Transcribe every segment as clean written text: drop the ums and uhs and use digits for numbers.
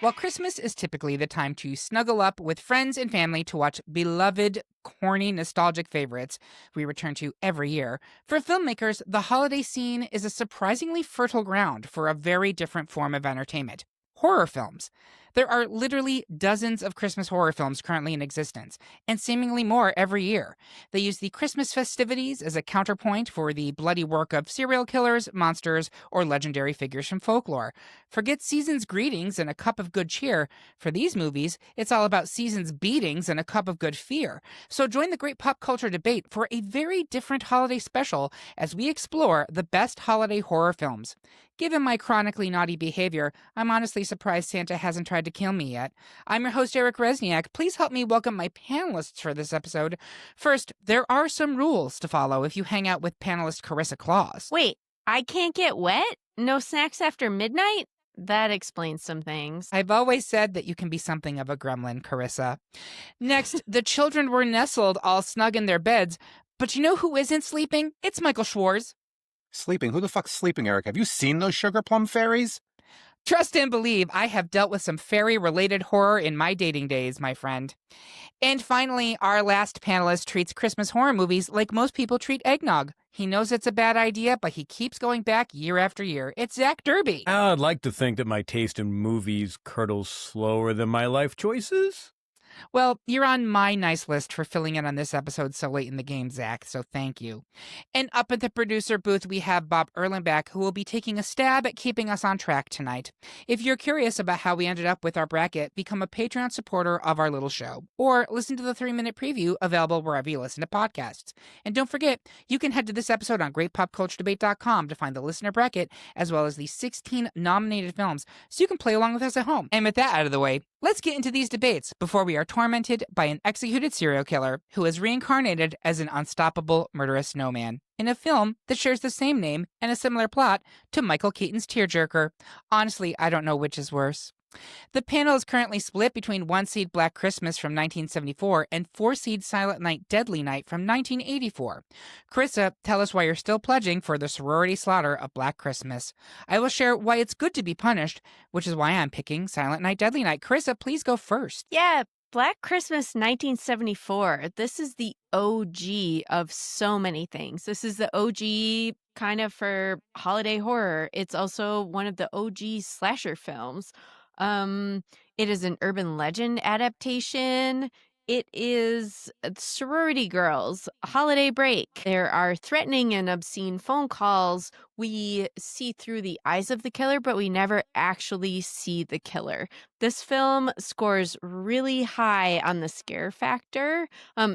While Christmas is typically the time to snuggle up with friends and family to watch beloved, corny, nostalgic favorites we return to every year, for filmmakers, the holiday scene is a surprisingly fertile ground for a very different form of entertainment: horror films. There are literally dozens of Christmas horror films currently in existence, and seemingly more every year. They use the Christmas festivities as a counterpoint for the bloody work of serial killers, monsters, or legendary figures from folklore. Forget season's greetings and a cup of good cheer. For these movies, it's all about season's beatings and a cup of good fear. So join the great pop culture debate for a very different holiday special as we explore the best holiday horror films. Given my chronically naughty behavior, I'm honestly surprised Santa hasn't tried to kill me yet. I'm your host, Eric Rezsnyak. Please help me welcome my panelists for this episode. First, there are some rules to follow if you hang out with panelist Karissa Kloss. Wait, I can't get wet? No snacks after midnight? That explains some things. I've always said that you can be something of a gremlin, Karissa. Next, the children were nestled all snug in their beds, but you know who isn't sleeping? It's Michael Schwarz. Sleeping? Who the fuck's sleeping, Eric? Have you seen those sugar plum fairies? Trust and believe, I have dealt with some fairy-related horror in my dating days, my friend. And finally, our last panelist treats Christmas horror movies like most people treat eggnog. He knows it's a bad idea, but he keeps going back year after year. It's Zack Derby. I'd like to think that my taste in movies curdles slower than my life choices. Well, you're on my nice list for filling in on this episode so late in the game, Zach, so thank you. And up at the producer booth, we have Bob Erlenbach, who will be taking a stab at keeping us on track tonight. If you're curious about how we ended up with our bracket, become a Patreon supporter of our little show, or listen to the 3-minute preview available wherever you listen to podcasts. And don't forget, you can head to this episode on greatpopculturedebate.com to find the listener bracket, as well as the 16 nominated films, so you can play along with us at home. And with that out of the way, let's get into these debates before we are tormented by an executed serial killer who is reincarnated as an unstoppable murderous snowman in a film that shares the same name and a similar plot to Michael Keaton's Tearjerker. Honestly, I don't know which is worse. The panel is currently split between 1-seed Black Christmas from 1974 and 4-seed Silent Night Deadly Night from 1984. Karissa, tell us why you're still pledging for the sorority slaughter of Black Christmas. I will share why it's good to be punished, which is why I'm picking Silent Night Deadly Night. Karissa, please go first. Yeah, Black Christmas 1974. This is the OG of so many things. This is the OG kind of for holiday horror. It's also one of the OG slasher films. It is an urban legend adaptation. It is sorority girls, holiday break. There are threatening and obscene phone calls. We see through the eyes of the killer, but we never actually see the killer. This film scores really high on the scare factor.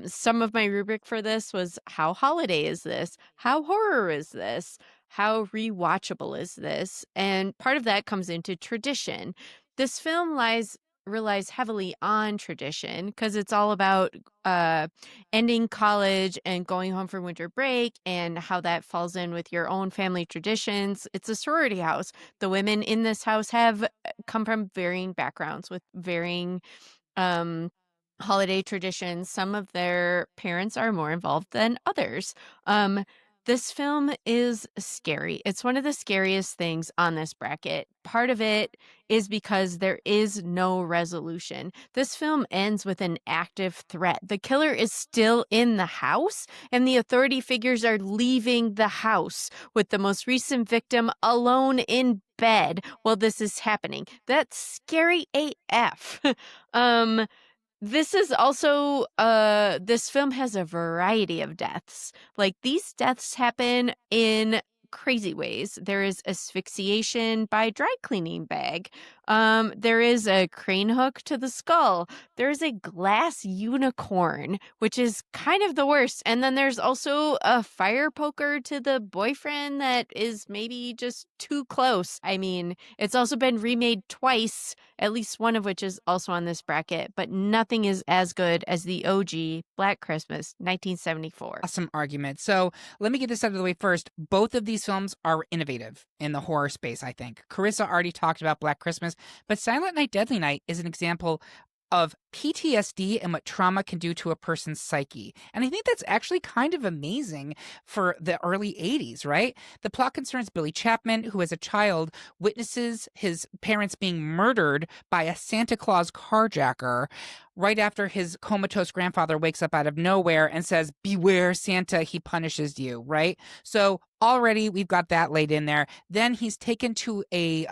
Some of my rubric for this was, how holiday is this? How horror is this? How rewatchable is this? And part of that comes into tradition. This film relies heavily on tradition because it's all about ending college and going home for winter break and how that falls in with your own family traditions. It's a sorority house. The women in this house have come from varying backgrounds with varying holiday traditions. Some of their parents are more involved than others. This film is scary. It's one of the scariest things on this bracket. Part of it is because there is no resolution. This film ends with an active threat. The killer is still in the house, and the authority figures are leaving the house with the most recent victim alone in bed while this is happening. That's scary AF. This is also, this film has a variety of deaths. Like, these deaths happen in crazy ways. There is asphyxiation by dry cleaning bag. There is a crane hook to the skull. There's a glass unicorn, which is kind of the worst. And then there's also a fire poker to the boyfriend that is maybe just too close. I mean, it's also been remade twice, at least one of which is also on this bracket, but nothing is as good as the OG Black Christmas 1974. Awesome argument. So let me get this out of the way first. Both of these films are innovative in the horror space, I think. Karissa already talked about Black Christmas, but Silent Night Deadly Night is an example of PTSD and what trauma can do to a person's psyche. And I think that's actually kind of amazing for the early 80s, right? The plot concerns Billy Chapman, who as a child witnesses his parents being murdered by a Santa Claus carjacker right after his comatose grandfather wakes up out of nowhere and says, "Beware Santa, he punishes you," right? So already we've got that laid in there. Then he's taken to a,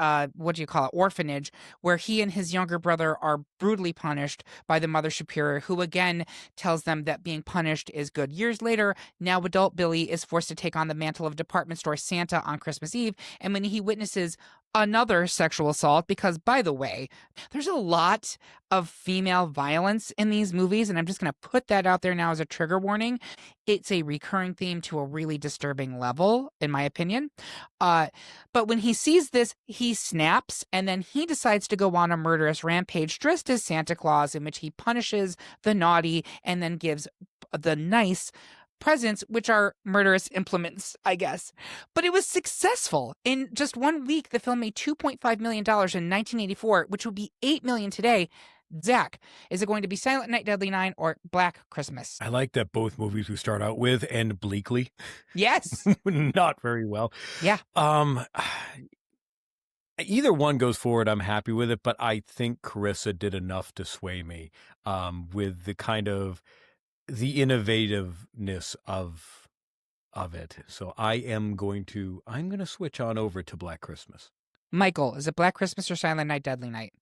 orphanage, where he and his younger brother are brutally punished by the Mother Superior, who again tells them that being punished is good. Years later, now adult Billy is forced to take on the mantle of department store Santa on Christmas Eve, and when he witnesses another sexual assault, because by the way, there's a lot of female violence in these movies, and I'm just going to put that out there now as a trigger warning. It's a recurring theme to a really disturbing level, in my opinion. But when he sees this, he snaps, and then he decides to go on a murderous rampage dressed as Santa Claus, in which he punishes the naughty and then gives the nice presents, which are murderous implements, I guess. But it was successful. In just 1 week, the film made $2.5 million in 1984, which would be $8 million today. Zach, is it going to be Silent Night, Deadly Nine, or Black Christmas? I like that both movies we start out with end bleakly. Yes. Not very well. Yeah. Either one goes forward, I'm happy with it, but I think Karissa did enough to sway me with the kind of the innovativeness of it. So I'm going to switch on over to Black Christmas. Michael, is it Black Christmas or Silent Night, Deadly Night?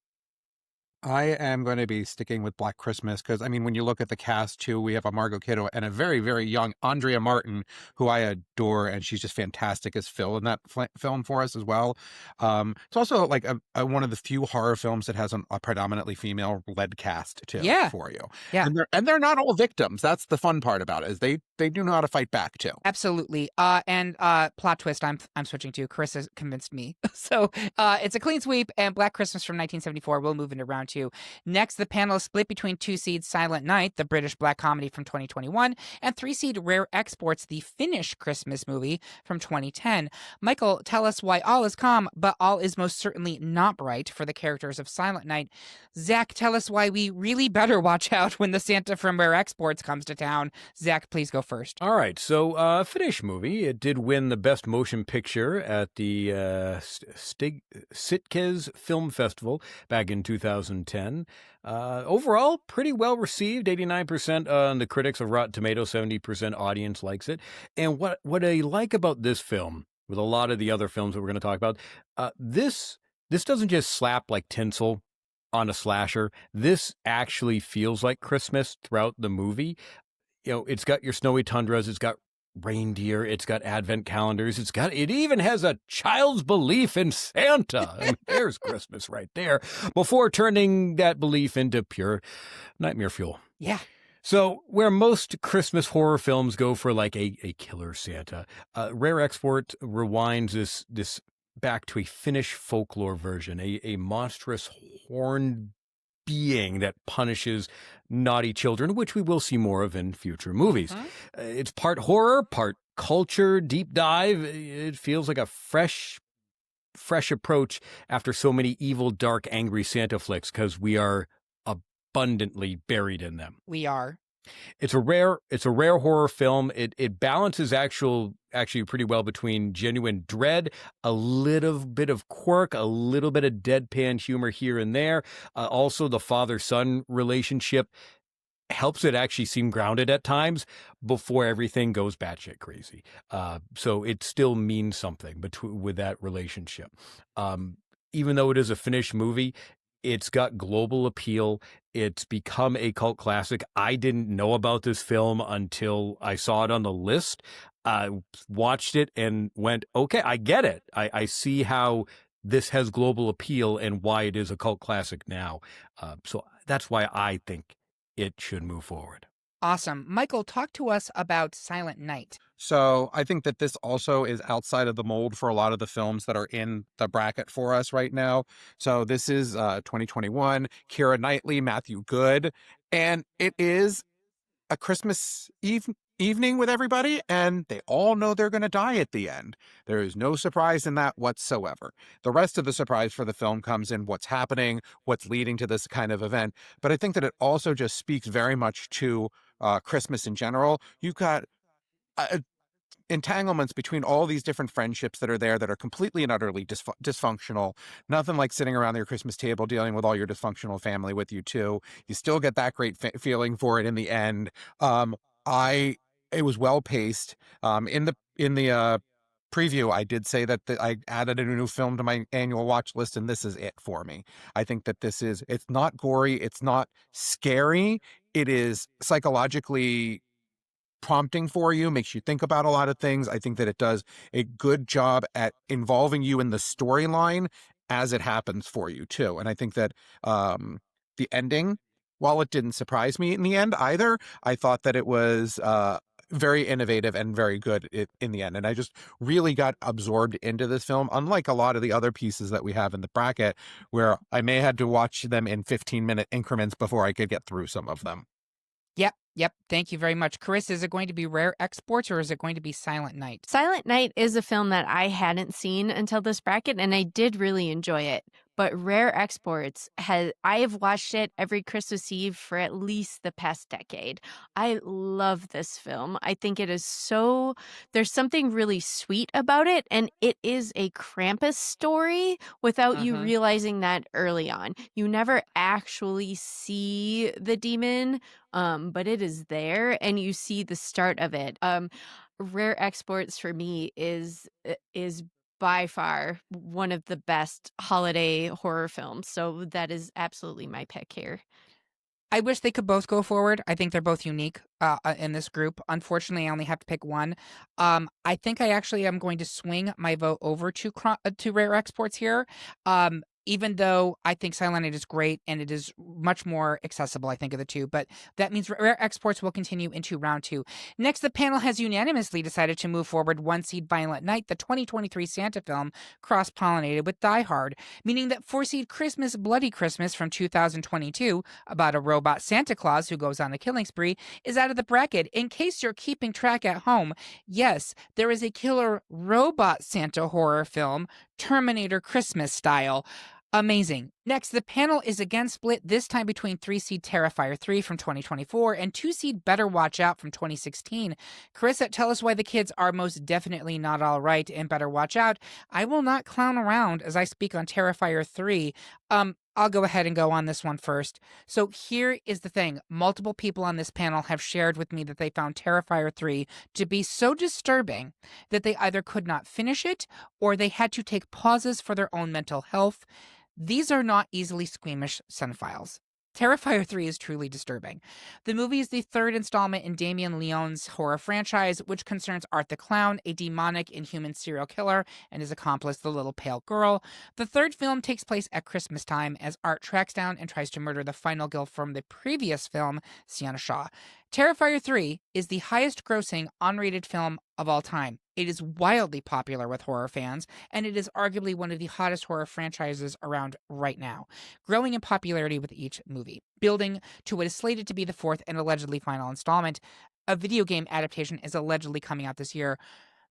I am going to be sticking with Black Christmas because, I mean, when you look at the cast, too, we have a Margot Kidder and a very, very young Andrea Martin, who I adore, and she's just fantastic as Phil in that film for us as well. It's also like one of the few horror films that has a predominantly female-led cast, too, for you. Yeah. And they're not all victims. That's the fun part about it, is they do know how to fight back, too. Absolutely. And plot twist, I'm switching to. Carissa convinced me. So it's a clean sweep, and Black Christmas from 1974 will move into round 2. Next, the panelists split between 2-seed Silent Night, the British black comedy from 2021, and 3-seed Rare Exports, the Finnish Christmas movie from 2010. Michael, tell us why all is calm, but all is most certainly not bright for the characters of Silent Night. Zach, tell us why we really better watch out when the Santa from Rare Exports comes to town. Zach, please go first. All right, so Finnish movie. It did win the Best Motion Picture at the Sitges Film Festival back in 2010. Overall, pretty well received. 89% on the critics of Rotten Tomatoes, 70% audience likes it. And what I like about this film, with a lot of the other films that we're going to talk about, this doesn't just slap like tinsel on a slasher. This actually feels like Christmas throughout the movie. You know, it's got your snowy tundras, it's got reindeer, it's got advent calendars, it even has a child's belief in Santa. I mean, there's Christmas right there, before turning that belief into pure nightmare fuel. Yeah. So where most Christmas horror films go for like a killer Santa, Rare Export rewinds this back to a Finnish folklore version, a monstrous horned being that punishes naughty children, which we will see more of in future movies. It's part horror, part culture, deep dive. It feels like a fresh approach after so many evil, dark, angry Santa flicks, because we are abundantly buried in them. We are. It's a rare horror film. It balances actually pretty well between genuine dread, a little bit of quirk, a little bit of deadpan humor here and there. Also, the father-son relationship helps it actually seem grounded at times before everything goes batshit crazy. So it still means something with that relationship. Even though it is a Finnish movie, it's got global appeal. It's become a cult classic. I didn't know about this film until I saw it on the list. I watched it and went, okay, I get it. I see how this has global appeal and why it is a cult classic now. So that's why I think it should move forward. Awesome. Michael, talk to us about Silent Night. So I think that this also is outside of the mold for a lot of the films that are in the bracket for us right now. So this is 2021, Keira Knightley, Matthew Good, and it is a Christmas Eve evening with everybody, and they all know they're going to die at the end. There is no surprise in that whatsoever. The rest of the surprise for the film comes in what's happening, what's leading to this kind of event. But I think that it also just speaks very much to Christmas in general. You've got entanglements between all these different friendships that are there that are completely and utterly dysfunctional. Nothing like sitting around your Christmas table dealing with all your dysfunctional family with you too. You still get that great feeling for it in the end. It was well paced. In the preview, I did say that I added a new film to my annual watch list, and this is it for me. I think that it's not gory, it's not scary, it is psychologically prompting for you, makes you think about a lot of things. I think that it does a good job at involving you in the storyline as it happens for you too. And I think that the ending, while it didn't surprise me in the end either, I thought that it was very innovative and very good in the end. And I just really got absorbed into this film, unlike a lot of the other pieces that we have in the bracket, where I may have to watch them in 15-minute increments before I could get through some of them. Yep. Thank you very much. Carissa, is it going to be Rare Exports or is it going to be Silent Night? Silent Night is a film that I hadn't seen until this bracket, and I did really enjoy it. But Rare Exports I have watched it every Christmas Eve for at least the past decade. I love this film. I think it is there's something really sweet about it, and it is a Krampus story without you realizing that early on. You never actually see the demon, but it is there, and you see the start of it. Rare Exports for me is by far one of the best holiday horror films. So that is absolutely my pick here. I wish they could both go forward. I think they're both unique in this group. Unfortunately, I only have to pick one. I think I actually am going to swing my vote over to Rare Exports here. Even though I think Silent Night is great and it is much more accessible, I think, of the two. But that means Rare Exports will continue into round 2. Next, the panel has unanimously decided to move forward 1-seed Violent Night, the 2023 Santa film, cross-pollinated with Die Hard, meaning that 4-seed Christmas Bloody Christmas from 2022, about a robot Santa Claus who goes on a killing spree, is out of the bracket. In case you're keeping track at home, yes, there is a killer robot Santa horror film, Terminator Christmas style. Amazing. Next, the panel is again split, this time between 3-seed Terrifier 3 from 2024 and 2-seed Better Watch Out from 2016. Carissa, tell us why the kids are most definitely not all right in Better Watch Out. I will not clown around as I speak on Terrifier 3. I'll go ahead and go on this one first. So here is the thing. Multiple people on this panel have shared with me that they found Terrifier 3 to be so disturbing that they either could not finish it or they had to take pauses for their own mental health. These are not easily squeamish cinephiles. Terrifier 3 is truly disturbing. The movie is the third installment in Damien Leone's horror franchise, which concerns Art the Clown, a demonic inhuman serial killer, and his accomplice, the little pale girl. The third film takes place at Christmas time as Art tracks down and tries to murder the final girl from the previous film, Sienna Shaw. Terrifier 3 is the highest-grossing unrated film of all time. It is wildly popular with horror fans, and it is arguably one of the hottest horror franchises around right now, growing in popularity with each movie, building to what is slated to be the fourth and allegedly final installment. A video game adaptation is allegedly coming out this year.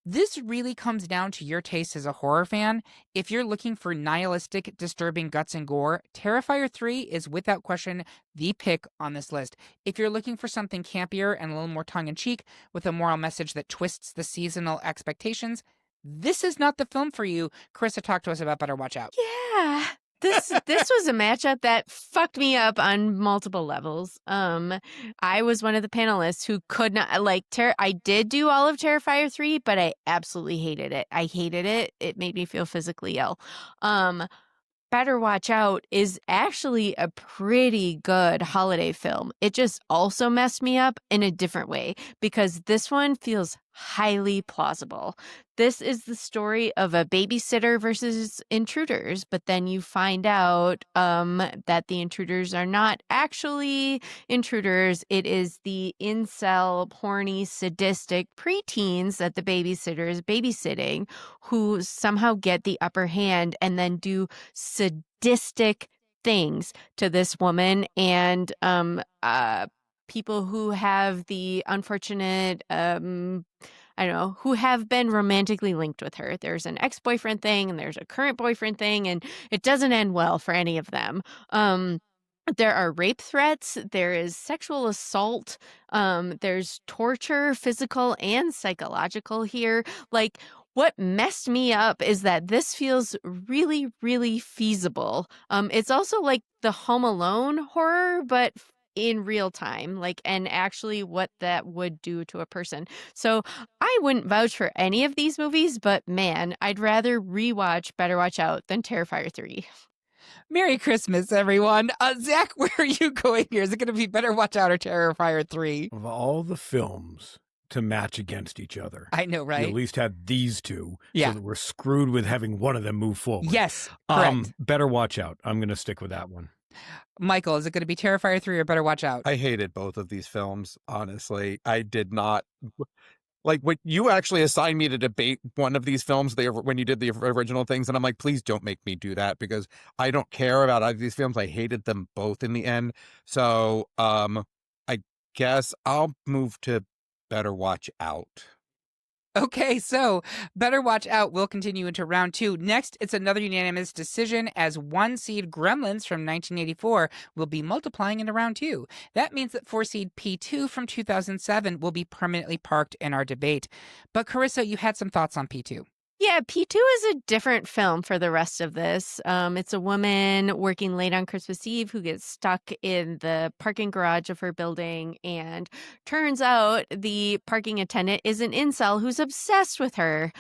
This really comes down to your taste as a horror fan. If you're looking for nihilistic, disturbing guts and gore, Terrifier 3 is without question the pick on this list. If you're looking for something campier and a little more tongue-in-cheek with a moral message that twists the seasonal expectations, this is not the film for you. Carissa, talk to us about Better Watch Out. Yeah. This was a matchup that fucked me up on multiple levels. I was one of the panelists who could not I did do all of Terrifier 3, but I absolutely hated it. I hated it. It made me feel physically ill. Better Watch Out is actually a pretty good holiday film. It just also messed me up in a different way because this one feels highly plausible. This is the story of a babysitter versus intruders, but then you find out that the intruders are not actually intruders. It is the incel, horny, sadistic preteens that the babysitter is babysitting who somehow get the upper hand and then do sadistic things to this woman and people who have the unfortunate, I don't know, who have been romantically linked with her. There's an ex-boyfriend thing and there's a current boyfriend thing, and it doesn't end well for any of them. There are rape threats, there is sexual assault, there's torture, physical and psychological here. Like, what messed me up is that this feels really, really feasible. It's also like the Home Alone horror, but in real time, like, and actually what that would do to a person. So I wouldn't vouch for any of these movies, but man, I'd rather rewatch Better Watch Out than Terrifier 3. Merry Christmas, everyone. Zach, where are you going here? Is it going to be Better Watch Out or Terrifier 3? Of all the films to match against each other, I know, you right? at least had these two, Yeah. so that we're screwed with having one of them move forward. Yes, correct. Better Watch Out. I'm going to stick with that one. Michael, is it going to be Terrifier 3 or Better Watch Out? I hated both of these films, honestly. I did not. Like, when you actually assigned me to debate one of these films when you did the original things, and I'm like, please don't make me do that, because I don't care about either of these films. I hated them both in the end. So I guess I'll move to Better Watch Out. Okay, so Better Watch Out will continue into round 2. Next, it's another unanimous decision, as one seed Gremlins from 1984 will be multiplying into round 2. That means that 4 seed P2 from 2007 will be permanently parked in our debate. But Karissa, you had some thoughts on P2. Yeah, P2 is a different film for the rest of this. It's a woman working late on Christmas Eve who gets stuck in the parking garage of her building, and turns out the parking attendant is an incel who's obsessed with her.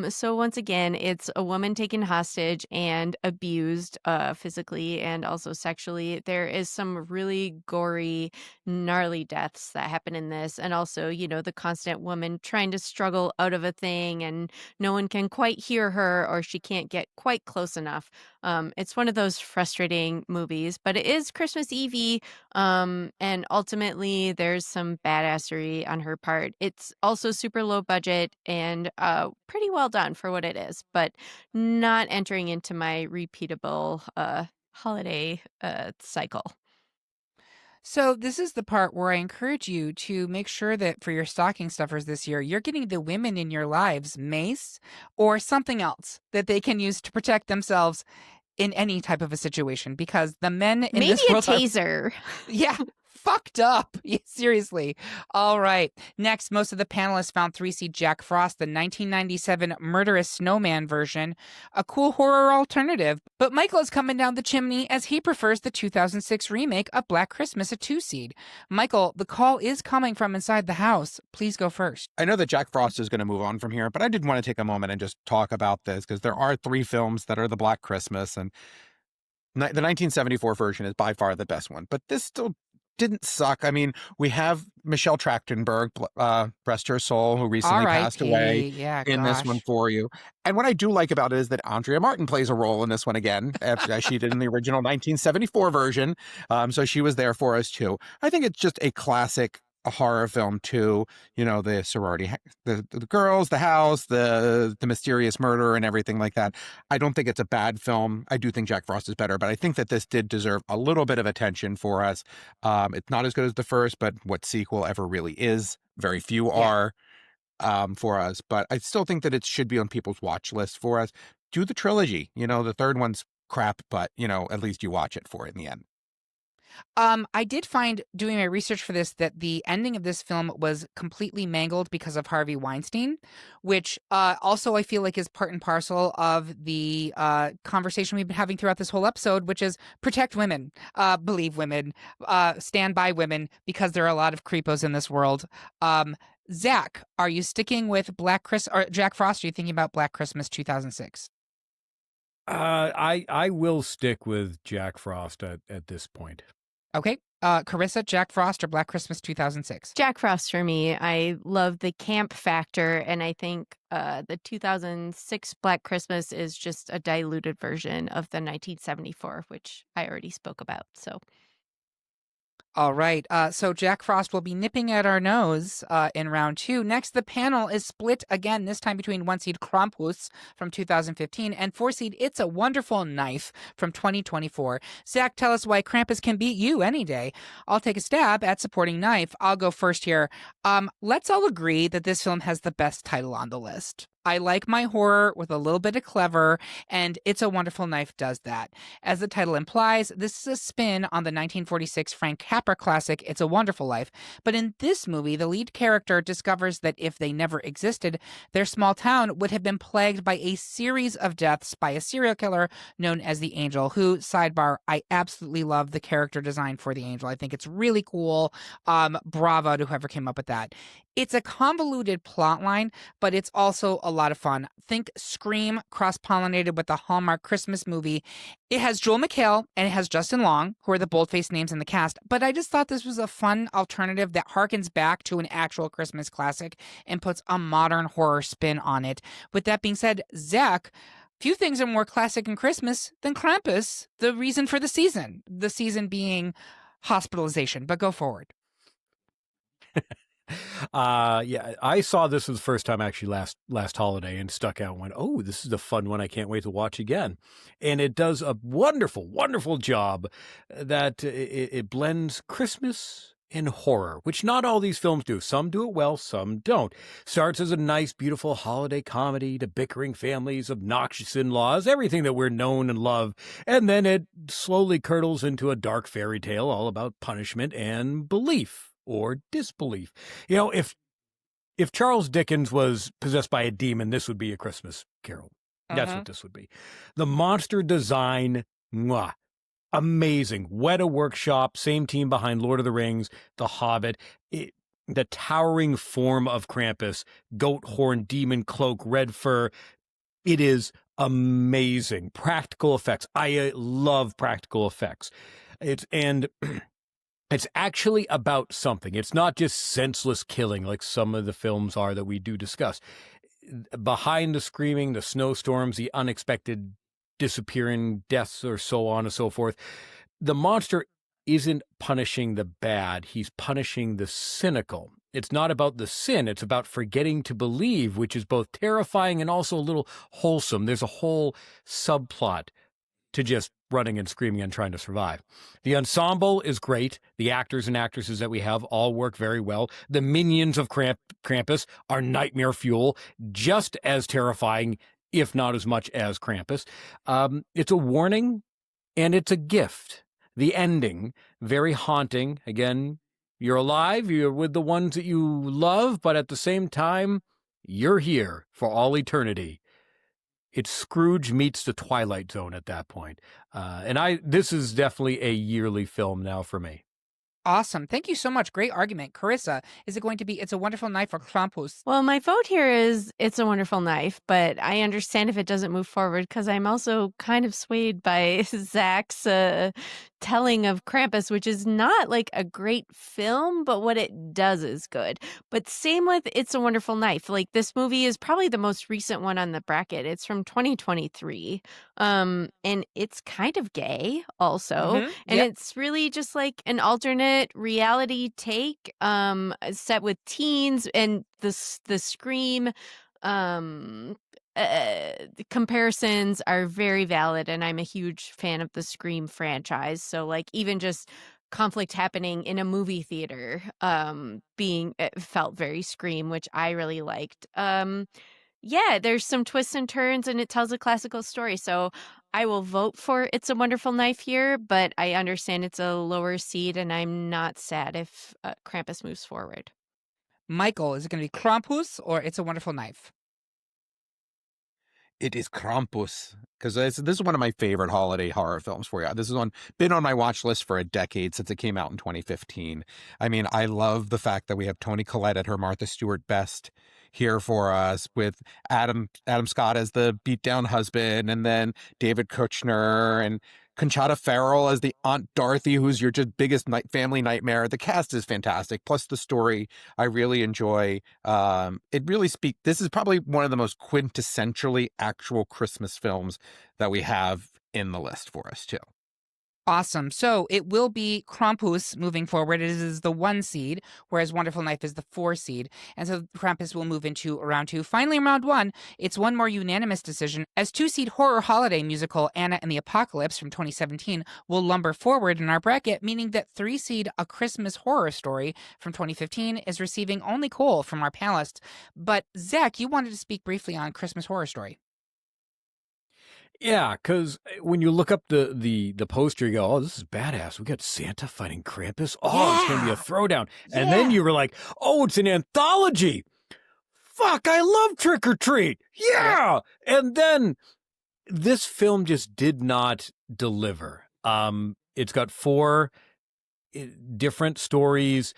So once again, it's a woman taken hostage and abused physically and also sexually. There is some really gory, gnarly deaths that happen in this, and also, the constant woman trying to struggle out of a thing, and no one can quite hear her, or she can't get quite close enough. It's one of those frustrating movies, but it is Christmas Eve, and ultimately there's some badassery on her part. It's also super low budget and pretty well done for what it is, but not entering into my repeatable holiday cycle. So this is the part where I encourage you to make sure that for your stocking stuffers this year, you're getting the women in your lives mace or something else that they can use to protect themselves in any type of a situation, because the men in Maybe this a world are taser. yeah, fucked up. Yeah, seriously. All right. Next, most of the panelists found 3 seed Jack Frost, the 1997 Murderous Snowman version, a cool horror alternative. But Michael is coming down the chimney as he prefers the 2006 remake of Black Christmas, a 2 seed. Michael, the call is coming from inside the house. Please go first. I know that Jack Frost is going to move on from here, but I did want to take a moment and just talk about this, because there are 3 films that are the Black Christmas, and the 1974 version is by far the best one. But this still didn't suck. I mean, we have Michelle Trachtenberg, rest her soul, who recently passed away in this one for you. And what I do like about it is that Andrea Martin plays a role in this one again, as she did in the original 1974 version. So she was there for us too. I think it's just a classic horror film too. The sorority, the girls, the house, the mysterious murder and everything like that. I don't think it's a bad film. I do think Jack Frost is better, but I think that this did deserve a little bit of attention for us. It's not as good as the first, but what sequel ever really is? Very few are for us. But I still think that it should be on people's watch list for us. Do the trilogy. The third one's crap, but at least you watch it for it in the end. I did find, doing my research for this, that the ending of this film was completely mangled because of Harvey Weinstein, which also I feel like is part and parcel of the conversation we've been having throughout this whole episode, which is protect women, believe women, stand by women, because there are a lot of creepos in this world. Zach, are you sticking with or Jack Frost? Are you thinking about Black Christmas 2006? I will stick with Jack Frost at this point. Okay. Karissa, Jack Frost or Black Christmas 2006? Jack Frost for me. I love the camp factor, and I think the 2006 Black Christmas is just a diluted version of the 1974, which I already spoke about. So, All right. So Jack Frost will be nipping at our nose in round 2. Next, the panel is split again, this time between 1-seed Krampus from 2015 and 4-seed It's a Wonderful Knife from 2024. Zach, tell us why Krampus can beat you any day. I'll take a stab at supporting Knife. I'll go first here. Let's all agree that this film has the best title on the list. I like my horror with a little bit of clever, and It's a Wonderful Knife does that. As the title implies, this is a spin on the 1946 Frank Capra classic It's a Wonderful Life. But in this movie, the lead character discovers that if they never existed, their small town would have been plagued by a series of deaths by a serial killer known as the Angel, who, sidebar, I absolutely love the character design for the Angel. I think it's really cool. Bravo to whoever came up with that. It's a convoluted plot line, but it's also a lot of fun. Think Scream cross-pollinated with the Hallmark Christmas movie. It has Joel McHale and it has Justin Long, who are the boldface names in the cast, but I just thought this was a fun alternative that harkens back to an actual Christmas classic and puts a modern horror spin on it. With that being said, Zach, few things are more classic in Christmas than Krampus, the reason for the season being hospitalization, but go forward. Yeah, I saw this for the first time actually last holiday and stuck out and went, oh, this is a fun one. I can't wait to watch again. And it does a wonderful, wonderful job that it blends Christmas and horror, which not all these films do. Some do it well, some don't. Starts as a nice, beautiful holiday comedy to bickering families, obnoxious in-laws, everything that we're known and love. And then it slowly curdles into a dark fairy tale all about punishment and belief. Or disbelief. You know, if Charles Dickens was possessed by a demon, this would be a Christmas Carol. That's what this would be. The monster design, mwah, amazing. Weta Workshop, same team behind Lord of the Rings, The Hobbit. The towering form of Krampus, goat horn, demon cloak, red fur. It is amazing. Practical effects. I love practical effects. It's actually about something. It's not just senseless killing like some of the films are that we do discuss. Behind the screaming, the snowstorms, the unexpected disappearing deaths, or so on and so forth, the monster isn't punishing the bad. He's punishing the cynical. It's not about the sin. It's about forgetting to believe, which is both terrifying and also a little wholesome. There's a whole subplot to just running and screaming and trying to survive. The ensemble is great. The actors and actresses that we have all work very well. The minions of Krampus are nightmare fuel, just as terrifying, if not as much as Krampus. It's a warning and it's a gift. The ending, very haunting. Again, you're alive, you're with the ones that you love, but at the same time, you're here for all eternity. It's Scrooge meets the Twilight Zone at that point. This is definitely a yearly film now for me. Awesome. Thank you so much. Great argument. Carissa, is it going to be It's a Wonderful Knife or Krampus? Well, my vote here is It's a Wonderful Knife, but I understand if it doesn't move forward because I'm also kind of swayed by Zach's telling of Krampus, which is not like a great film, but what it does is good. But same with It's a Wonderful Knife. Like, this movie is probably the most recent one on the bracket. It's from 2023. And it's kind of gay also. And it's really just like an alternate reality take set with teens, and the Scream the comparisons are very valid, and I'm a huge fan of the Scream franchise. So like even just conflict happening in a movie theater it felt very Scream, which I really liked. Yeah, there's some twists and turns and it tells a classical story. So I will vote for It's a Wonderful Knife here, but I understand it's a lower seed and I'm not sad if Krampus moves forward. Michael, is it going to be Krampus or It's a Wonderful Knife? It is Krampus, because this is one of my favorite holiday horror films for you. This is been on my watch list for a decade since it came out in 2015. I mean, I love the fact that we have Toni Collette at her Martha Stewart best here for us, with Adam Scott as the beat-down husband, and then David Kushner and Conchata Ferrell as the Aunt Dorothy, who's your just biggest family nightmare. The cast is fantastic. Plus the story, I really enjoy. It really speaks. This is probably one of the most quintessentially actual Christmas films that we have in the list for us too. Awesome. So it will be Krampus moving forward. It is the 1 seed, whereas Wonderful Knife is the 4 seed. And so Krampus will move into round 2. Finally, in round 1, it's one more unanimous decision as 2-seed horror holiday musical Anna and the Apocalypse from 2017 will lumber forward in our bracket, meaning that 3-seed A Christmas Horror Story from 2015 is receiving only coal from our panelists. But Zach, you wanted to speak briefly on Christmas Horror Story. Yeah, because when you look up the poster, you go, "Oh, this is badass. We got Santa fighting Krampus. Oh, it's gonna be a throwdown." And then you were like, "Oh, it's an anthology. Fuck, I love Trick or Treat. Yeah." And then this film just did not deliver. It's got 4 different stories.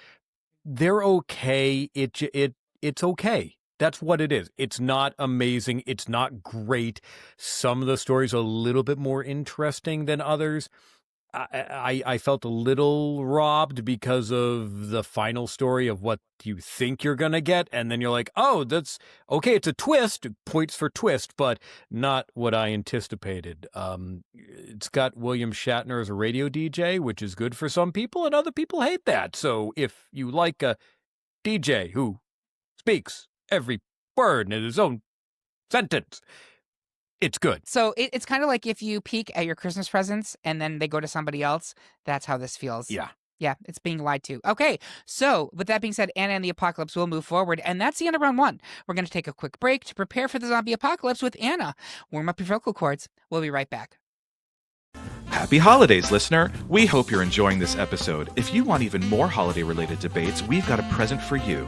They're okay. It's okay. That's what it is. It's not amazing. It's not great. Some of the stories are a little bit more interesting than others. I felt a little robbed because of the final story of what you think you're going to get. And then you're like, oh, that's okay. It's a twist, points for twist, but not what I anticipated. It's got William Shatner as a radio DJ, which is good for some people, and other people hate that. So if you like a DJ who speaks every word in his own sentence, it's good. So it's kind of like if you peek at your Christmas presents and then they go to somebody else. That's how this feels. Yeah. Yeah, it's being lied to. Okay, so with that being said, Anna and the Apocalypse will move forward, and that's the end of round 1. We're going to take a quick break to prepare for the zombie apocalypse with Anna. Warm up your vocal cords. We'll be right back. Happy holidays, listener! We hope you're enjoying this episode. If you want even more holiday-related debates, we've got a present for you.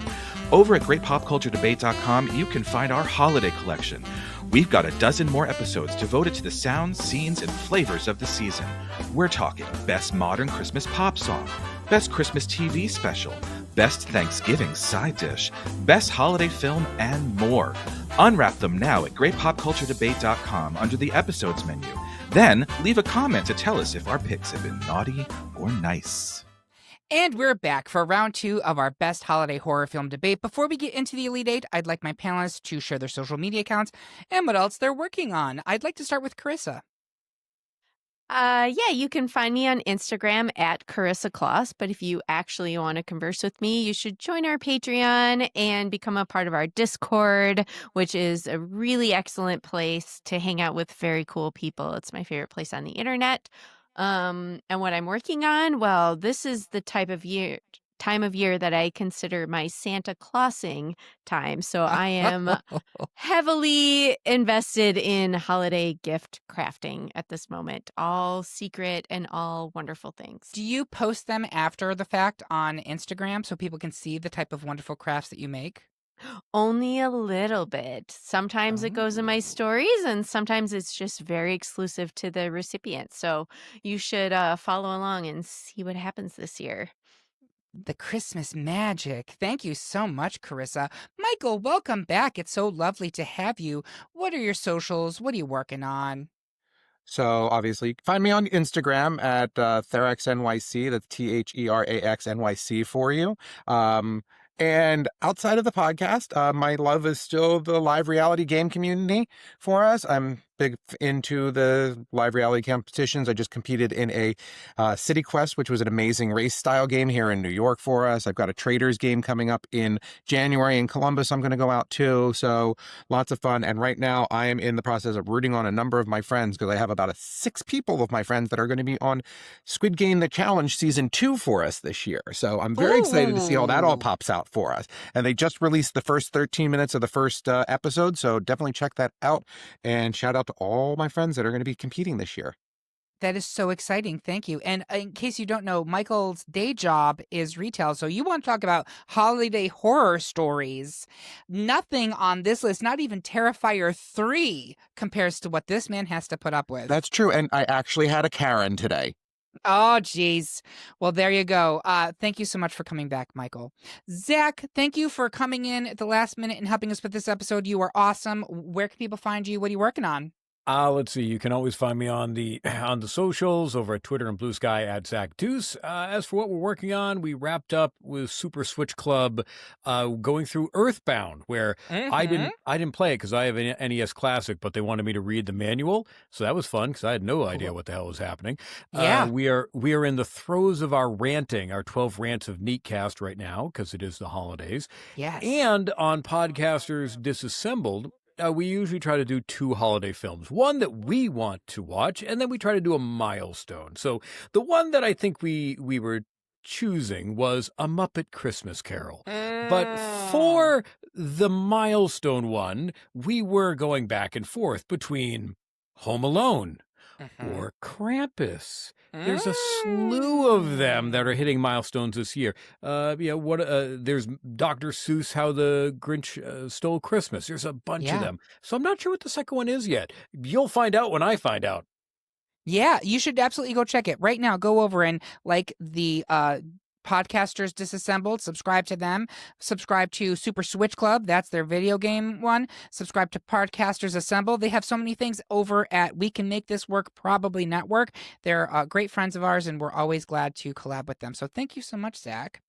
Over at greatpopculturedebate.com, you can find our holiday collection. We've got a dozen more episodes devoted to the sounds, scenes, and flavors of the season. We're talking Best Modern Christmas Pop Song, Best Christmas TV Special, Best Thanksgiving Side Dish, Best Holiday Film, and more. Unwrap them now at greatpopculturedebate.com under the episodes menu. Then leave a comment to tell us if our picks have been naughty or nice. And we're back for round 2 of our best holiday horror film debate. Before we get into the Elite 8, I'd like my panelists to share their social media accounts and what else they're working on. I'd like to start with Karissa. Yeah, you can find me on Instagram at Karissa Kloss. But if you actually want to converse with me, you should join our Patreon and become a part of our Discord, which is a really excellent place to hang out with very cool people. It's my favorite place on the internet. And what I'm working on, well, this is the time of year that I consider my Santa Clausing time. So I am heavily invested in holiday gift crafting at this moment. All secret and all wonderful things. Do you post them after the fact on Instagram so people can see the type of wonderful crafts that you make? Only a little bit. Sometimes it goes in my stories, and sometimes it's just very exclusive to the recipient. So you should follow along and see what happens this year. The Christmas magic. Thank you so much, Karissa. Michael, welcome back. It's so lovely to have you. What are your socials? What are you working on? So obviously, you can find me on Instagram at TheraxNYC. That's THERAXNYC for you. And outside of the podcast, my love is still the live reality game community for us. I'm big into the live reality competitions. I just competed in a City Quest, which was an amazing race style game here in New York for us. I've got a Traders game coming up in January in Columbus. I'm going to go out too. So lots of fun. And right now I am in the process of rooting on a number of my friends because I have about 6 people of my friends that are going to be on Squid Game The Challenge Season 2 for us this year. So I'm very excited to see how that all pops out for us. And they just released the first 13 minutes of the first episode. So definitely check that out. And shout out to all my friends that are going to be competing this year. That is so exciting. Thank you. And in case you don't know, Michael's day job is retail. So you want to talk about holiday horror stories. Nothing on this list, not even Terrifier 3, compares to what this man has to put up with. That's true. And I actually had a Karen today. Oh, geez. Well, there you go. Thank you so much for coming back, Michael. Zach, thank you for coming in at the last minute and helping us with this episode. You are awesome. Where can people find you? What are you working on? Let's see. You can always find me on the on the socials over at Twitter and Blue Sky at Zack Deuce. As for what we're working on, we wrapped up with Super Switch Club, going through Earthbound, where I didn't play it because I have an NES Classic, but they wanted me to read the manual, so that was fun because I had no idea what the hell was happening. Yeah. We are in the throes of our ranting, our 12 rants of Neatcast right now because it is the holidays. Yes. And on Podcasters Disassembled, we usually try to do 2 holiday films, one that we want to watch, and then we try to do a milestone. So the one that I think we were choosing was A Muppet Christmas Carol. But for the milestone one, we were going back and forth between Home Alone or Krampus. There's a slew of them that are hitting milestones this year. There's Dr. Seuss, How the Grinch Stole Christmas. There's a bunch of them. So I'm not sure what the second one is yet. You'll find out when I find out. Yeah, you should absolutely go check it right now. Go over and like the Podcasters Disassembled, subscribe to them. Subscribe to Super Switch Club, that's their video game one. Subscribe to Podcasters Assembled. They have so many things over at We Can Make This Work Probably Network. They're great friends of ours, and we're always glad to collab with them. So thank you so much, Zach.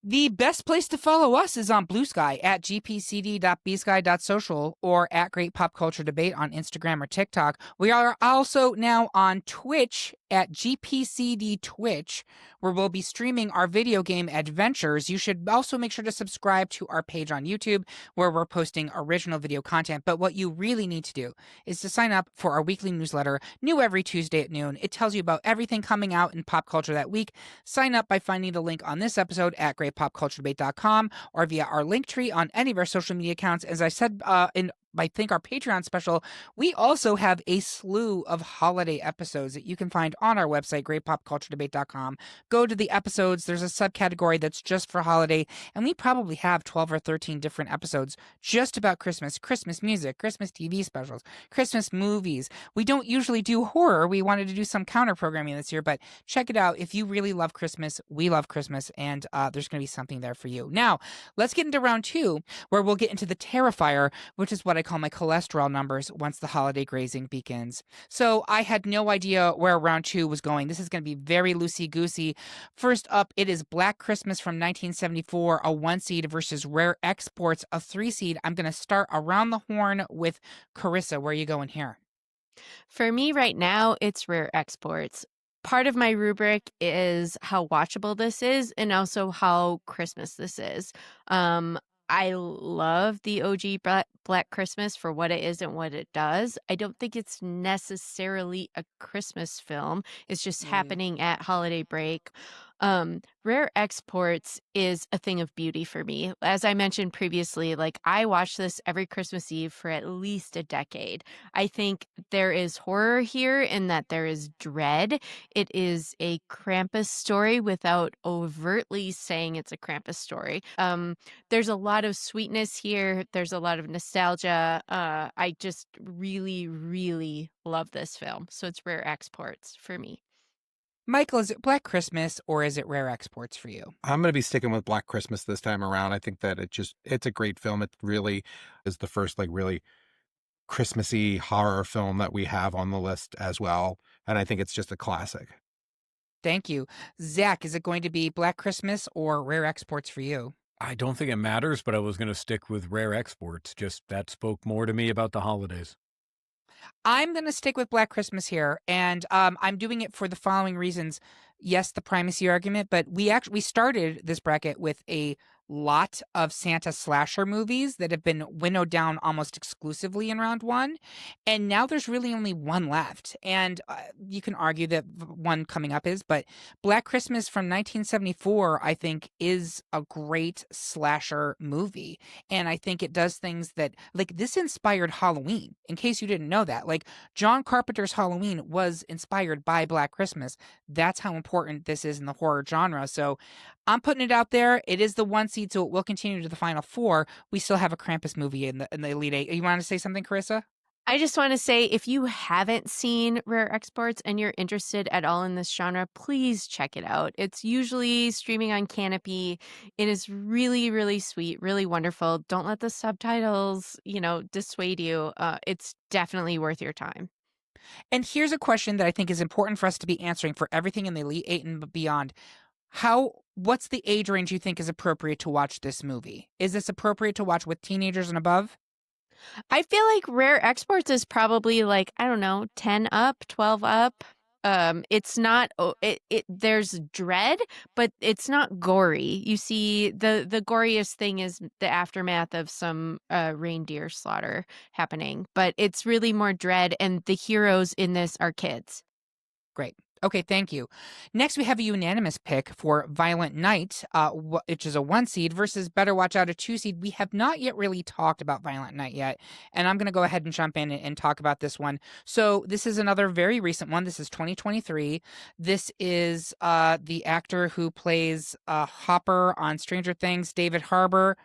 The best place to follow us is on Blue Sky at gpcd.bsky.social or at Great Pop Culture Debate on Instagram or TikTok. We are also now on Twitch at GPCD Twitch, where we'll be streaming our video game adventures. You should also make sure to subscribe to our page on YouTube, where we're posting original video content. But what you really need to do is to sign up for our weekly newsletter, new every Tuesday at noon. It tells you about everything coming out in pop culture that week. Sign up by finding the link on this episode at greatpopculturedebate.com or via our link tree on any of our social media accounts. As I said in I think our Patreon special, we also have a slew of holiday episodes that you can find on our website, greatpopculturedebate.com. Go to the episodes. There's a subcategory that's just for holiday, and we probably have 12 or 13 different episodes just about Christmas, Christmas music, Christmas TV specials, Christmas movies. We don't usually do horror. We wanted to do some counter programming this year, but check it out. If you really love Christmas, we love Christmas, and there's going to be something there for you. Now, let's get into round 2, where we'll get into the Terrifier, which is what I call my cholesterol numbers once the holiday grazing begins. So I had no idea where round 2 was going. This is going to be very loosey-goosey. First up, it is Black Christmas from 1974, a 1 seed versus Rare Exports, a 3 seed. I'm going to start around the horn with Karissa. Where are you going here? For me right now, it's Rare Exports. Part of my rubric is how watchable this is and also how Christmas this is. I love the OG Black Christmas for what it is and what it does. I don't think it's necessarily a Christmas film. It's just happening at holiday break. Rare Exports is a thing of beauty for me. As I mentioned previously, like I watch this every Christmas Eve for at least a decade. I think there is horror here in that there is dread. It is a Krampus story without overtly saying it's a Krampus story. There's a lot of sweetness here. There's a lot of nostalgia. I just really, really love this film. So it's Rare Exports for me. Michael, is it Black Christmas or is it Rare Exports for you? I'm going to be sticking with Black Christmas this time around. I think that it's a great film. It really is the first really Christmassy horror film that we have on the list as well. And I think it's just a classic. Thank you. Zach, is it going to be Black Christmas or Rare Exports for you? I don't think it matters, but I was going to stick with Rare Exports. Just that spoke more to me about the holidays. I'm going to stick with Black Christmas here, and I'm doing it for the following reasons. Yes, the primacy argument, but we started this bracket with a lot of Santa slasher movies that have been winnowed down almost exclusively in round 1, and now there's really only one left. And you can argue that one coming up is, but Black Christmas from 1974, I think, is a great slasher movie, and I think it does things that this inspired Halloween. In case you didn't know that, John Carpenter's Halloween was inspired by Black Christmas. That's how important this is in the horror genre. So I'm putting it out there. It is the 1 seed, so it will continue to the final 4. We still have a Krampus movie in the Elite 8. You want to say something, Karissa? I just want to say, if you haven't seen Rare Exports and you're interested at all in this genre, please check it out. It's usually streaming on Canopy. It is really, really sweet, really wonderful. Don't let the subtitles, dissuade you. It's definitely worth your time. And here's a question that I think is important for us to be answering for everything in the Elite Eight and beyond. What's the age range you think is appropriate to watch this movie? Is this appropriate to watch with teenagers and above? I feel like Rare Exports is probably like, I don't know, 10 up, 12 up. It's not there's dread, but it's not gory. You see, the goriest thing is the aftermath of some reindeer slaughter happening, but it's really more dread, and the heroes in this are kids. Great. Okay, thank you. Next, we have a unanimous pick for Violent Night, which is a 1 seed, versus Better Watch Out, a 2 seed. We have not yet really talked about Violent Night yet, and I'm going to go ahead and jump in and talk about this one. So this is another very recent one. This is 2023. This is the actor who plays Hopper on Stranger Things, David Harbour,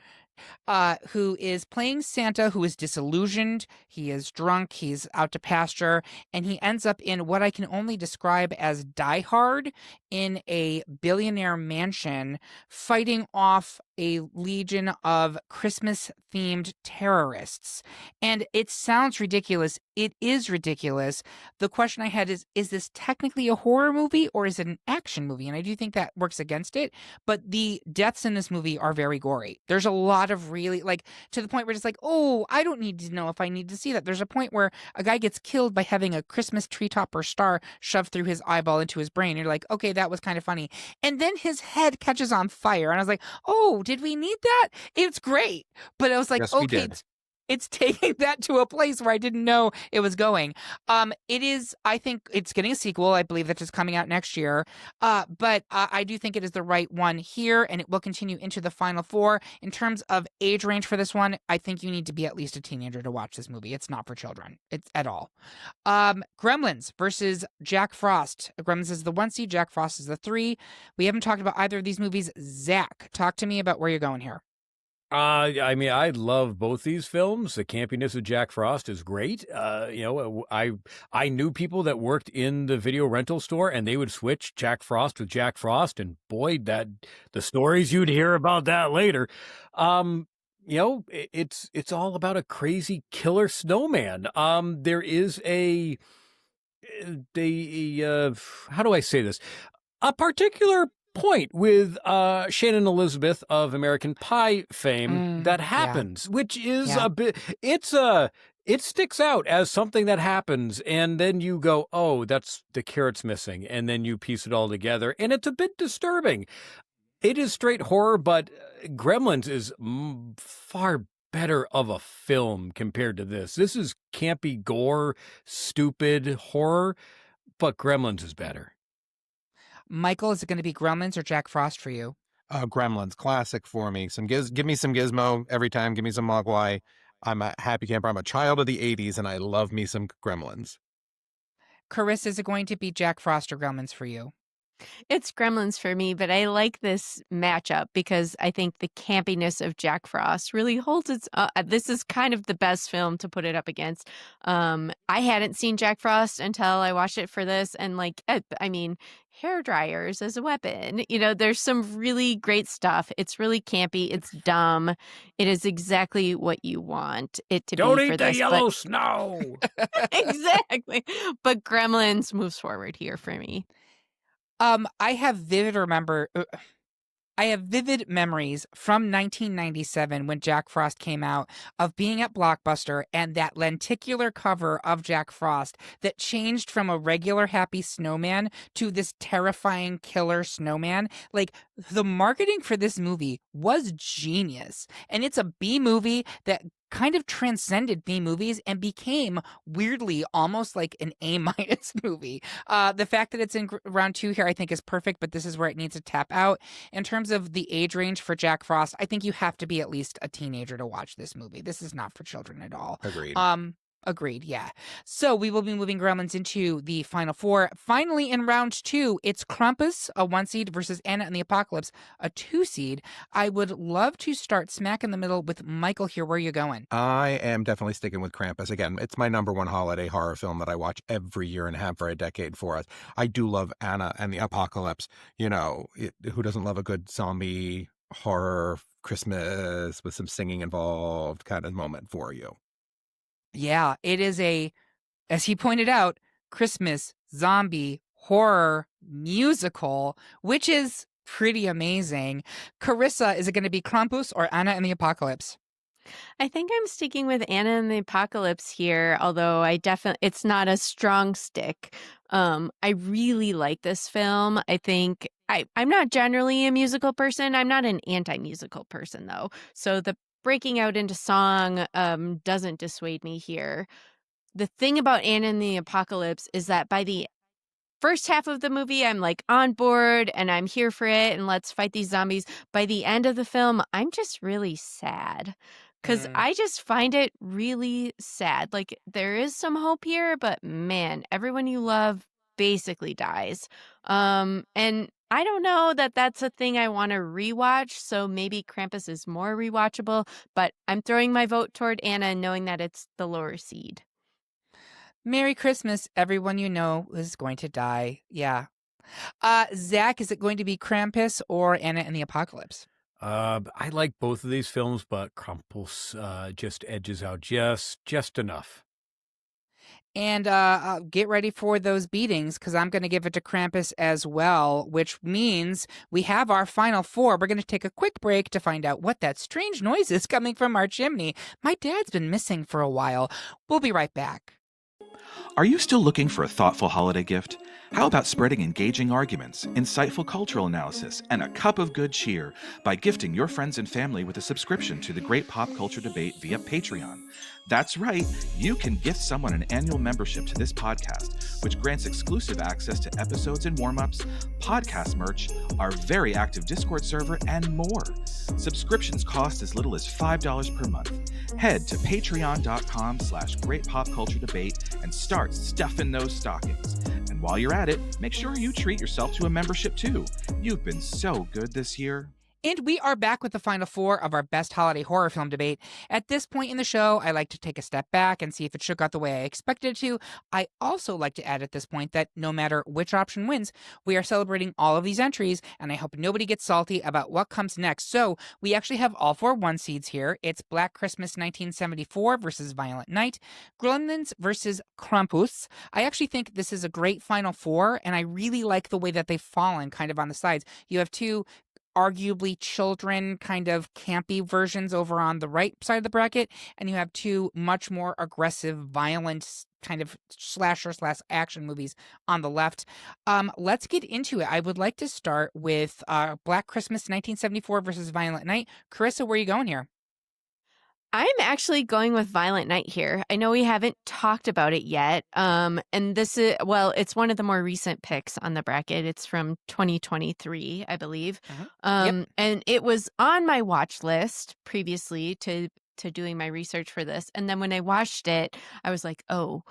who is playing Santa, who is disillusioned. He is drunk. He's out to pasture, and he ends up in what I can only describe as Die Hard in a billionaire mansion, fighting off a legion of Christmas-themed terrorists. And it sounds ridiculous. It is ridiculous. The question I had is this technically a horror movie or is it an action movie? And I do think that works against it. But the deaths in this movie are very gory. There's a lot of really, to the point where it's like, oh, I don't need to know if I need to see that. There's a point where a guy gets killed by having a Christmas treetop or star shoved through his eyeball into his brain. You're like, okay, that was kind of funny. And then his head catches on fire. And I was like, oh, did we need that? It's great. But I was like, Yes, we okay, did. it's taking that to a place where I didn't know it was going. It is, I think it's getting a sequel. I believe that is coming out next year. But I do think it is the right one here, and it will continue into the final four. In terms of age range for this one, I think you need to be at least a teenager to watch this movie. It's not for children. It's at all. Gremlins versus Jack Frost. Gremlins is the 1 seed. Jack Frost is the 3. We haven't talked about either of these movies. Zach, talk to me about where you're going here. I mean, I love both these films. The campiness of Jack Frost is great. I knew people that worked in the video rental store, and they would switch Jack Frost with Jack Frost, and boy, the stories you'd hear about that later. It's all about a crazy killer snowman. There is how do I say this? A particular point with Shannon Elizabeth of American Pie fame that happens, which is a bit, it sticks out as something that happens, and then you go, oh, that's the carrot's missing, and then you piece it all together, and it's a bit disturbing. It is straight horror, but Gremlins is far better of a film compared to this. This is campy gore, stupid horror, but Gremlins is better. Michael, is it going to be Gremlins or Jack Frost for you? Gremlins, classic for me. Give me some Gizmo every time. Give me some Mogwai. I'm a happy camper. I'm a child of the 80s, and I love me some Gremlins. Karissa, is it going to be Jack Frost or Gremlins for you? It's Gremlins for me, but I like this matchup because I think the campiness of Jack Frost really holds its. This is kind of the best film to put it up against. I hadn't seen Jack Frost until I watched it for this, and hair dryers as a weapon. There's some really great stuff. It's really campy. It's dumb. It is exactly what you want it to Don't be eat for the this. yellow snow. Exactly. But Gremlins moves forward here for me. I have vivid memories from 1997 when Jack Frost came out of being at Blockbuster and that lenticular cover of Jack Frost that changed from a regular happy snowman to this terrifying killer snowman. Like, the marketing for this movie was genius. And it's a B movie that kind of transcended B movies and became weirdly almost like an A- movie. The fact that it's in round 2 here, I think, is perfect, but this is where it needs to tap out. In terms of the age range for Jack Frost, I think you have to be at least a teenager to watch this movie. This is not for children at all. Agreed. Agreed, yeah. So we will be moving Gremlins into the final four. Finally, in round 2, it's Krampus, a 1 seed, versus Anna and the Apocalypse, a 2 seed. I would love to start smack in the middle with Michael here. Where are you going? I am definitely sticking with Krampus. Again, it's my number one holiday horror film that I watch every year and have for a decade for us. I do love Anna and the Apocalypse. You know, who doesn't love a good zombie horror Christmas with some singing involved kind of moment for you? Yeah, it is as he pointed out, Christmas zombie horror musical, which is pretty amazing. Karissa, is it going to be Krampus or Anna and the Apocalypse? I think I'm sticking with Anna and the Apocalypse here, although it's not a strong stick. I really like this film. I think I'm not generally a musical person. I'm not an anti-musical person though. So the breaking out into song doesn't dissuade me here. The thing about Anna and the Apocalypse is that by the first half of the movie, I'm like on board and I'm here for it and let's fight these zombies. By the end of the film, I'm just really sad because I just find it really sad. Like there is some hope here, but man, everyone you love basically dies. And I don't know that that's a thing I want to rewatch. So maybe Krampus is more rewatchable, but I'm throwing my vote toward Anna knowing that it's the lower seed. Merry Christmas, everyone you know is going to die. Yeah. Zach, is it going to be Krampus or Anna and the Apocalypse? I like both of these films, but Krampus just edges out just enough. And get ready for those beatings because I'm going to give it to Krampus as well, which means we have our final four. We're going to take a quick break to find out what that strange noise is coming from our chimney. My dad's been missing for a while. We'll be right back. Are you still looking for a thoughtful holiday gift? How about spreading engaging arguments, insightful cultural analysis, and a cup of good cheer by gifting your friends and family with a subscription to the Great Pop Culture Debate via Patreon? That's right, you can gift someone an annual membership to this podcast, which grants exclusive access to episodes and warm-ups, podcast merch, our very active Discord server, and more. Subscriptions cost as little as $5 per month. Head to patreon.com/greatpopculturedebate and start stuffing those stockings. And while you're at it, make sure you treat yourself to a membership too. You've been so good this year. And we are back with the final four of our best holiday horror film debate. At this point in the show, I like to take a step back and see if it shook out the way I expected it to. I also like to add at this point that no matter which option wins, we are celebrating all of these entries, and I hope nobody gets salty about what comes next. So we actually have all 4 1 seeds here. It's Black Christmas 1974 versus Violent Night, Gremlins versus Krampus. I actually think this is a great final four, and I really like the way that they've fallen kind of on the sides. You have 2 arguably children kind of campy versions over on the right side of the bracket, and you have 2 much more aggressive, violent kind of slasher/action movies on the left. Let's get into it. I would like to start with Black Christmas 1974 versus Violent Night. Karissa, where are you going here? I'm actually going with Violent Night here. I know we haven't talked about it yet. And this is, well, it's one of the more recent picks on the bracket. It's from 2023, I believe. Yep. And it was on my watch list previously to doing my research for this. And then when I watched it, I was like, oh,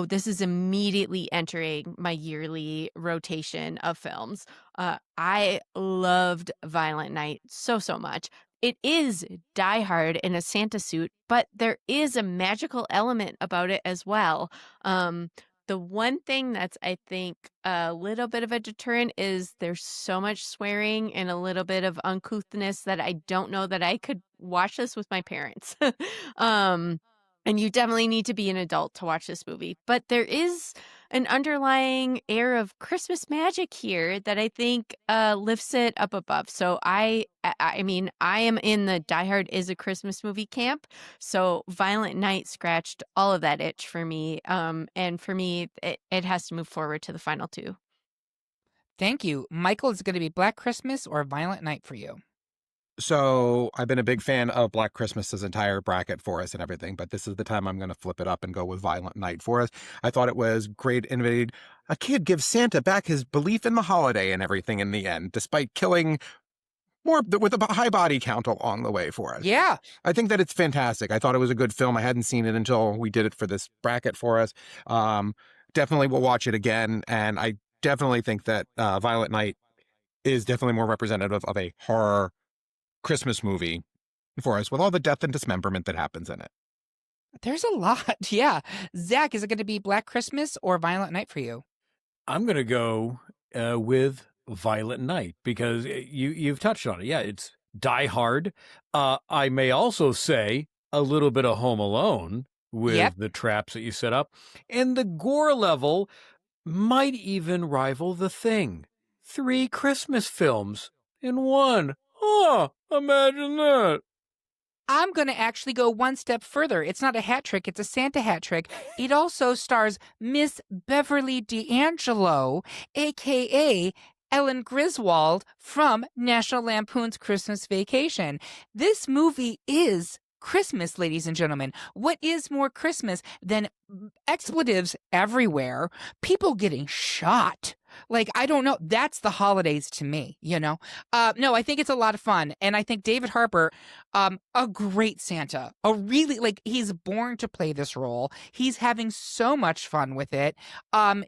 this is immediately entering my yearly rotation of films. I loved Violent Night so much. It is Die Hard in a Santa suit, but there is a magical element about it as well. The one thing that's, I think, a little bit of a deterrent is there's so much swearing and a little bit of uncouthness that I don't know that I could watch this with my parents. And you definitely need to be an adult to watch this movie. But there is an underlying air of Christmas magic here that I think lifts it up above. So I mean, I am in the Die Hard is a Christmas movie camp. So Violent Night scratched all of that itch for me. And for me, it has to move forward to the final 2. Thank you. Michael, is it going to be Black Christmas or Violent Night for you? So I've been a big fan of Black Christmas's entire bracket for us and everything, but this is the time I'm going to flip it up and go with Violent Night for us. I thought it was great, innovative. A kid gives Santa back his belief in the holiday and everything in the end, despite killing with a high body count along the way for us. Yeah. I think that it's fantastic. I thought it was a good film. I hadn't seen it until we did it for this bracket for us. Definitely will watch it again. And I definitely think that Violent Night is definitely more representative of a horror Christmas movie for us, with all the death and dismemberment that happens in it. There's a lot. Yeah. Zach, is it going to be Black Christmas or Violent Night for you? I'm going to go with Violent Night because you've touched on it. Yeah, it's Die Hard. I may also say a little bit of Home Alone with the traps that you set up. And the gore level might even rival The Thing. 3 Christmas films in one. Oh, imagine that. I'm going to actually go one step further. It's not a hat trick, it's a Santa hat trick. It also stars Miss Beverly D'Angelo, a.k.a. Ellen Griswold from National Lampoon's Christmas Vacation. This movie is Christmas, ladies and gentlemen. What is more Christmas than expletives everywhere, people getting shot? Like, I don't know. That's the holidays to me, you know? No, I think it's a lot of fun. And I think David Harbour, a great Santa, he's born to play this role. He's having so much fun with it.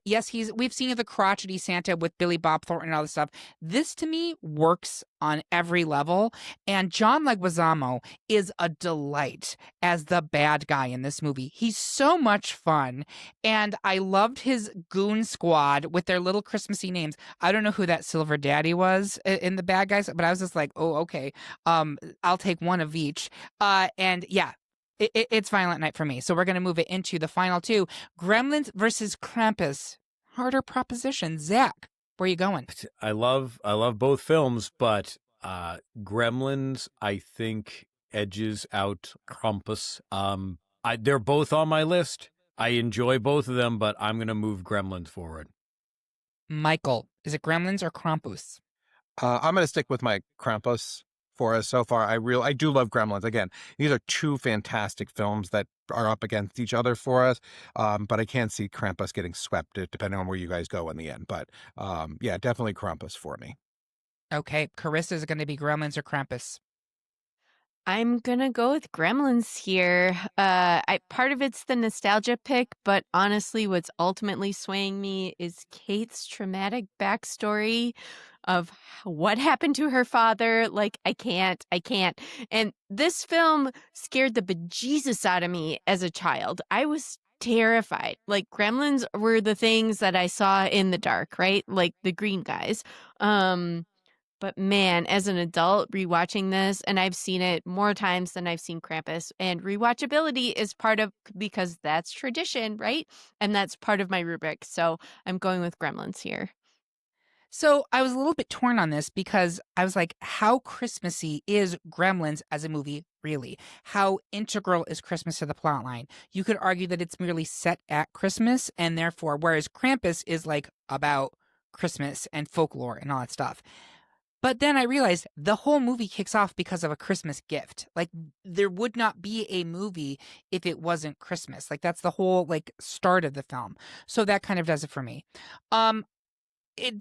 Yes, we've seen the crotchety Santa with Billy Bob Thornton and all this stuff. This to me works on every level. And John Leguizamo is a delight as the bad guy in this movie. He's so much fun. And I loved his goon squad with their little Christmassy names. I don't know who that Silver Daddy was in the bad guys, but I was just like, oh, okay. I'll take one of each. And yeah, it's Violent Night for me. So we're going to move it into the final 2. Gremlins versus Krampus. Harder proposition. Zach, where are you going? I love both films, but Gremlins, I think, edges out Krampus. They're both on my list. I enjoy both of them, but I'm going to move Gremlins forward. Michael, is it Gremlins or Krampus? I'm going to stick with my Krampus for us so far. I do love Gremlins. Again, these are 2 fantastic films that are up against each other for us. But I can't see Krampus getting swept depending on where you guys go in the end. But yeah, definitely Krampus for me. Okay, Karissa, is it going to be Gremlins or Krampus? I'm gonna go with Gremlins here. Part of it's the nostalgia pick, but honestly, what's ultimately swaying me is Kate's traumatic backstory of what happened to her father. Like, I can't. And this film scared the bejesus out of me as a child. I was terrified. Like, Gremlins were the things that I saw in the dark, right? Like the green guys. But man, as an adult rewatching this, and I've seen it more times than I've seen Krampus, and rewatchability is part of, because that's tradition, right? And that's part of my rubric. So I'm going with Gremlins here. So I was a little bit torn on this because I was like, how Christmassy is Gremlins as a movie, really? How integral is Christmas to the plotline? You could argue that it's merely set at Christmas, and therefore, whereas Krampus is like about Christmas and folklore and all that stuff. But then I realized the whole movie kicks off because of a Christmas gift. Like, there would not be a movie if it wasn't Christmas. Like, that's the whole, like, start of the film. So that kind of does it for me.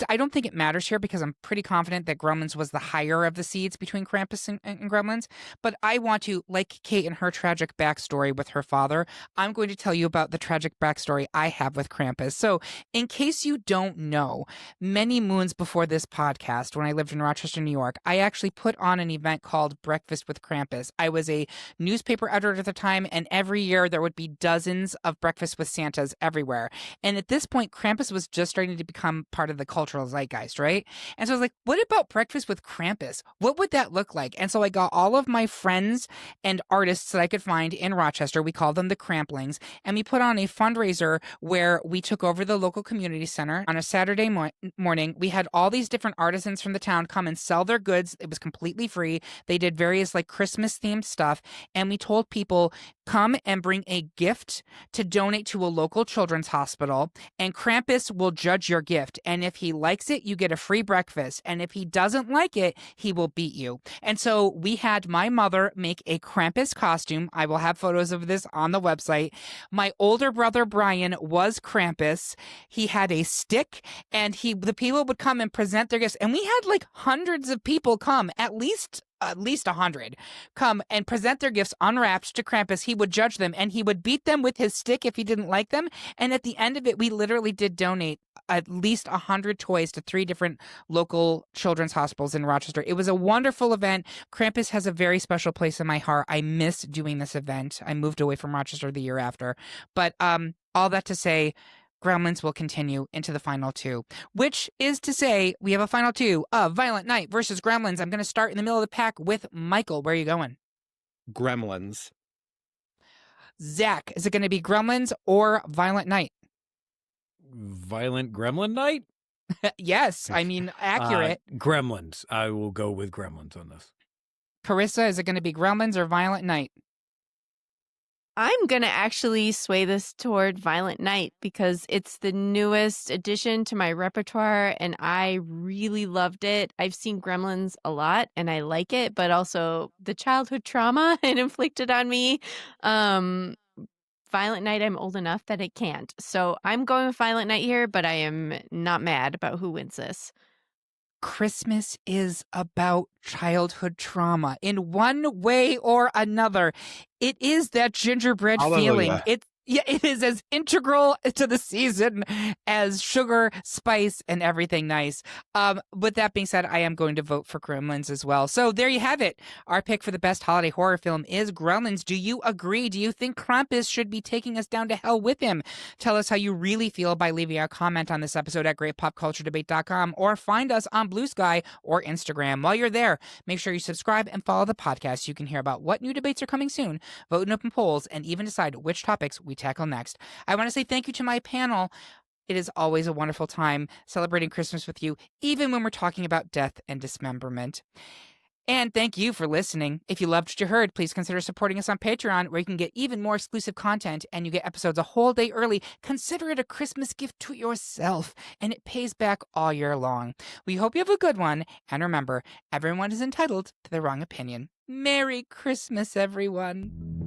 I don't think it matters here because I'm pretty confident that Gremlins was the higher of the seeds between Krampus and Gremlins. But I want to, like Kate and her tragic backstory with her father, I'm going to tell you about the tragic backstory I have with Krampus. So in case you don't know, many moons before this podcast, when I lived in Rochester, New York, I actually put on an event called Breakfast with Krampus. I was a newspaper editor at the time, and every year there would be dozens of Breakfast with Santas everywhere. And at this point, Krampus was just starting to become part of the cultural zeitgeist, right? And so I was like, what about Breakfast with Krampus? What would that look like? And so I got all of my friends and artists that I could find in Rochester. We called them the Cramplings. And we put on a fundraiser where we took over the local community center on a Saturday morning. We had all these different artisans from the town come and sell their goods. It was completely free. They did various like Christmas themed stuff. And we told people, come and bring a gift to donate to a local children's hospital, and Krampus will judge your gift. And if he likes it, you get a free breakfast. And if he doesn't like it, he will beat you. And so we had my mother make a Krampus costume. I will have photos of this on the website. My older brother, Brian, was Krampus. He had a stick, and the people would come and present their gifts. And we had like hundreds of people come, at least 100 come and present their gifts unwrapped to Krampus. He would judge them, and he would beat them with his stick if he didn't like them. And at the end of it, we literally did donate at least 100 toys to 3 different local children's hospitals in Rochester. It was a wonderful event. Krampus has a very special place in my heart. I miss doing this event. I moved away from Rochester the year after. But all that to say, Gremlins will continue into the final 2, which is to say we have a final 2 of Violent Night versus Gremlins. I'm going to start in the middle of the pack with Michael. Where are you going? Gremlins. Zach, is it going to be Gremlins or Violent Night? Violent Gremlin Night? Yes, I mean, accurate. Gremlins. I will go with Gremlins on this. Karissa, is it going to be Gremlins or Violent Night? I'm going to actually sway this toward Violent Night because it's the newest addition to my repertoire and I really loved it. I've seen Gremlins a lot and I like it, but also the childhood trauma it inflicted on me. Violent Night, I'm old enough that it can't. So I'm going with Violent Night here, but I am not mad about who wins this. Christmas is about childhood trauma in one way or another. It is that gingerbread feeling. It is as integral to the season as sugar, spice, and everything nice. With that being said, I am going to vote for Gremlins as well. So there you have it. Our pick for the best holiday horror film is Gremlins. Do you agree? Do you think Krampus should be taking us down to hell with him? Tell us how you really feel by leaving a comment on this episode at greatpopculturedebate.com or find us on Blue Sky or Instagram. While you're there, make sure you subscribe and follow the podcast. You can hear about what new debates are coming soon, vote in open polls, and even decide which topics we tackle next. I want to say thank you to my panel. It is always a wonderful time celebrating Christmas with you, even when we're talking about death and dismemberment. And thank you for listening. If you loved what you heard, please consider supporting us on Patreon, where you can get even more exclusive content and you get episodes a whole day early. Consider it a Christmas gift to yourself, and it pays back all year long. We hope you have a good one, and remember, everyone is entitled to their wrong opinion. Merry Christmas, everyone.